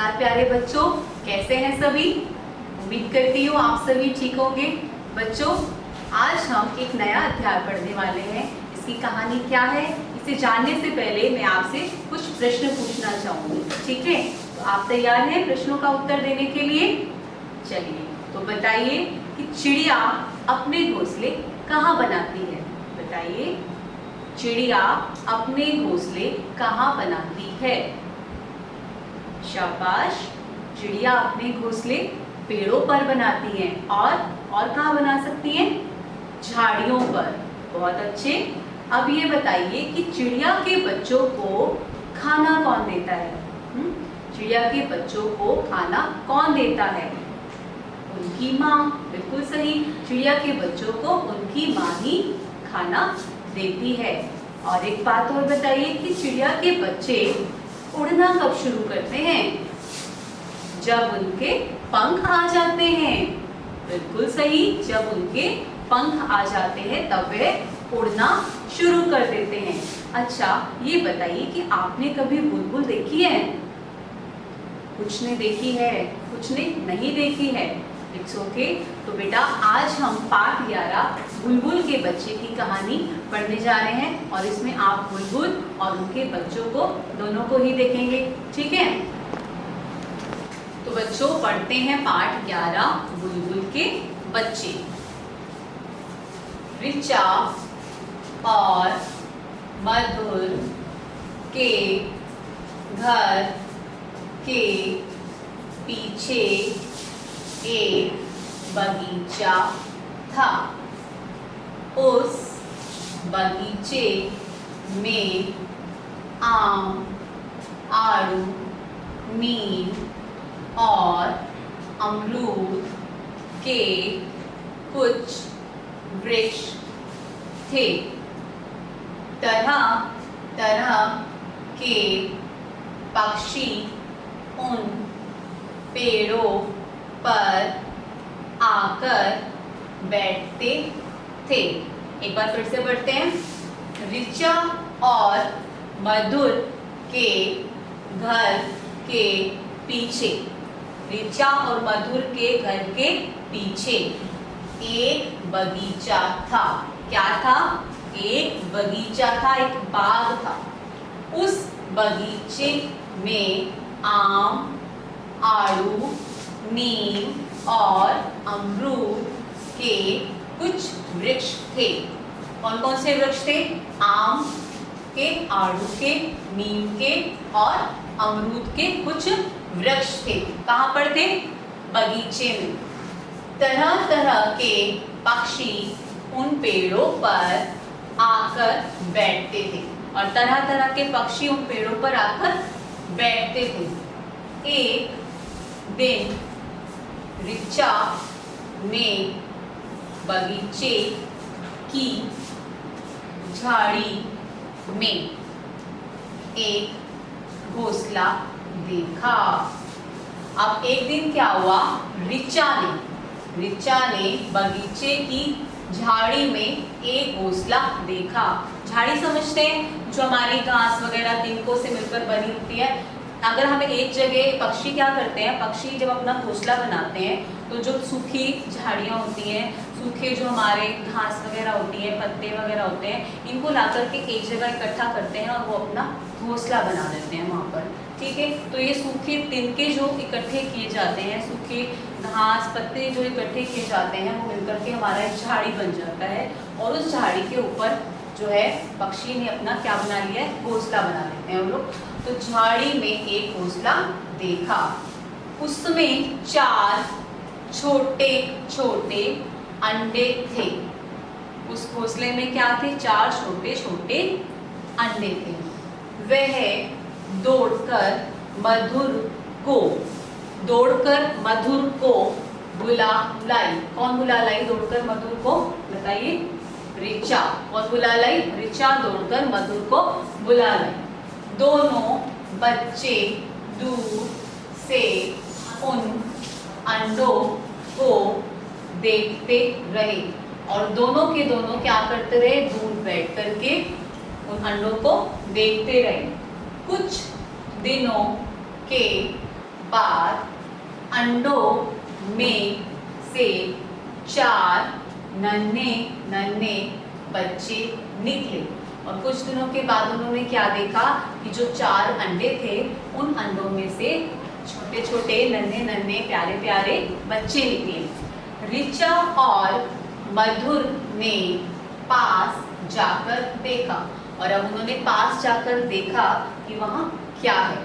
नमस्कार प्यारे बच्चों, कैसे हैं सभी। उम्मीद करती हूँ आप सभी ठीक होंगे। बच्चों, आज हम एक नया अध्याय पढ़ने वाले हैं। इसकी कहानी क्या है, इसे जानने से पहले मैं आपसे कुछ प्रश्न पूछना चाहूंगी। ठीक है, तो आप तैयार हैं प्रश्नों का उत्तर देने के लिए? चलिए, तो बताइए कि चिड़िया अपने घोंसले कहाँ बनाती है। बताइए, चिड़िया अपने घोंसले कहाँ बनाती है। शाबाश, चिड़िया अपने घोंसले पेड़ों पर बनाती हैं और कहाँ बना सकती हैं? झाड़ियों पर। बहुत अच्छे। अब ये बताइए कि चिड़िया के बच्चों को खाना कौन देता है? चिड़िया के बच्चों को खाना कौन देता है? उनकी माँ। बिल्कुल सही, चिड़िया के बच्चों को उनकी माँ ही खाना देती है। और एक बात और बताइए कि चिड़िया के बच्चे उड़ना कब शुरू करते हैं? जब उनके पंख आ जाते हैं। बिल्कुल सही, जब उनके पंख आ जाते हैं तब वे उड़ना शुरू कर देते हैं। अच्छा, ये बताइए कि आपने कभी बुलबुल देखी है? कुछ ने देखी है, कुछ ने नहीं देखी है। It's okay. तो बेटा, आज हम पाठ 11 बुलबुल के बच्चे की कहानी पढ़ने जा रहे हैं और इसमें आप बुलबुल और उनके बच्चों को दोनों को ही देखेंगे। ठीक है, तो बच्चों पढ़ते हैं पाठ 11 बुलबुल के बच्चे। ऋचा और मधुर के घर के पीछे एक बगीचा था। उस बगीचे में आम, आड़ू, नीम और अमरूद के कुछ वृक्ष थे। तरह तरह के पक्षी उन पेड़ों पर आकर बैठते थे। एक बार फिर से पढ़ते हैं। ऋचा और मधुर के घर के पीछे, ऋचा और मधुर के घर के पीछे एक बगीचा था। क्या था? एक बगीचा था, एक बाग था। उस बगीचे में आम, आड़ू, नीम और अमरूद के कुछ वृक्ष थे। कौन कौन से वृक्ष थे? आम के, आड़ू के, नीम के और अमरूद के कुछ वृक्ष थे। कहाँ पर थे? बगीचे में। तरह तरह के पक्षी उन पेड़ों पर आकर बैठते थे और तरह तरह के पक्षी उन पेड़ों पर आकर बैठते थे। एक दिन ऋचा ने बगीचे की झाड़ी में एक घोंसला देखा। अब एक दिन क्या हुआ? ऋचा ने बगीचे की झाड़ी में एक घोंसला देखा। झाड़ी समझते हैं, जो हमारी घास वगैरह तिनकों से मिलकर बनी होती है। अगर हमें एक जगह पक्षी क्या करते हैं, पक्षी जब अपना घोंसला बनाते हैं तो जो सूखी झाड़ियाँ होती हैं, सूखे जो हमारे घास वगैरह होती है, पत्ते वगैरह होते हैं, इनको ला करके एक जगह इकट्ठा करते हैं और वो अपना घोंसला बना देते हैं वहाँ पर। ठीक है, तो ये सूखे तिनके जो इकट्ठे किए जाते हैं, सूखे घास पत्ते जो इकट्ठे किए जाते हैं, वो मिलकर के हमारा एक झाड़ी बन जाता है और उस झाड़ी के ऊपर जो है पक्षी ने अपना क्या बना लिया है? घोंसला बना लेते हैं हम लोग। तो झाड़ी में एक घोंसला देखा। उसमें 4 छोटे छोटे अंडे थे। उस घोंसले में क्या थे? 4 छोटे छोटे अंडे थे। वह दौड़कर मधुर को बुला लाई। कौन बुला लाई दौड़कर मधुर को? बताइए। ऋचा। कौन बुला लाई? ऋचा दौड़कर मधुर को बुला लाई। दोनों बच्चे दूर से उन अंडों को देखते रहे और दोनों के दोनों क्या करते रहे? दूर बैठ करके उन अंडों को देखते रहे। कुछ दिनों के बाद अंडों में से 4 नन्हे नन्हे बच्चे निकले। और कुछ दिनों के बाद उन्होंने क्या देखा कि जो 4 अंडे थे उन अंडों में से छोटे छोटे नन्हे नन्हे प्यारे प्यारे बच्चे निकले। ऋचा और मधुर ने पास जाकर देखा, और अब उन्होंने पास जाकर देखा कि वहां क्या है।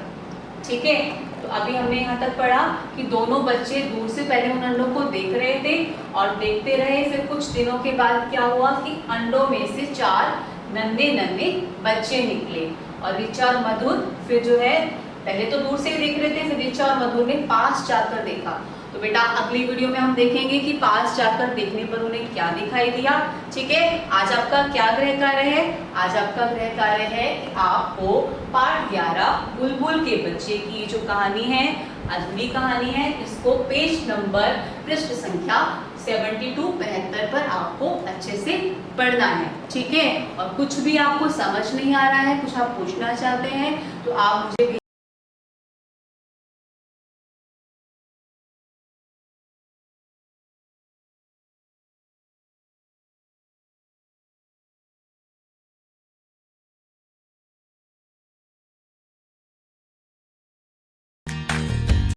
ठीक है, तो अभी हमने यहाँ तक पढ़ा कि दोनों बच्चे दूर से पहले उन अंडों को देख रहे थे और देखते रहे। फिर कुछ दिनों के बाद क्या हुआ कि अंडों में से 4 नन्हे नन्हे बच्चे निकले। और ऋचा और मधुर फिर जो है पहले तो दूर से ही देख रहे थे, फिर ऋचा और मधुर ने पास जाकर देखा। तो बेटा अगली वीडियो में हम देखेंगे कि पास जाकर देखने पर उन्हें क्या दिखाई दिया। ठीक है, आज आपका क्या गृह कार्य है? आज आपका गृह कार्य है कि आपको पाठ 11 बुलबुल के बच्चे की जो कहानी है, अधूरी कहानी है, इसको पेज नंबर पृष्ठ संख्या 72-75 पर आपको अच्छे से पढ़ना है। ठीक है, और कुछ भी आपको समझ नहीं आ रहा है, कुछ आप पूछना चाहते हैं तो आप मुझे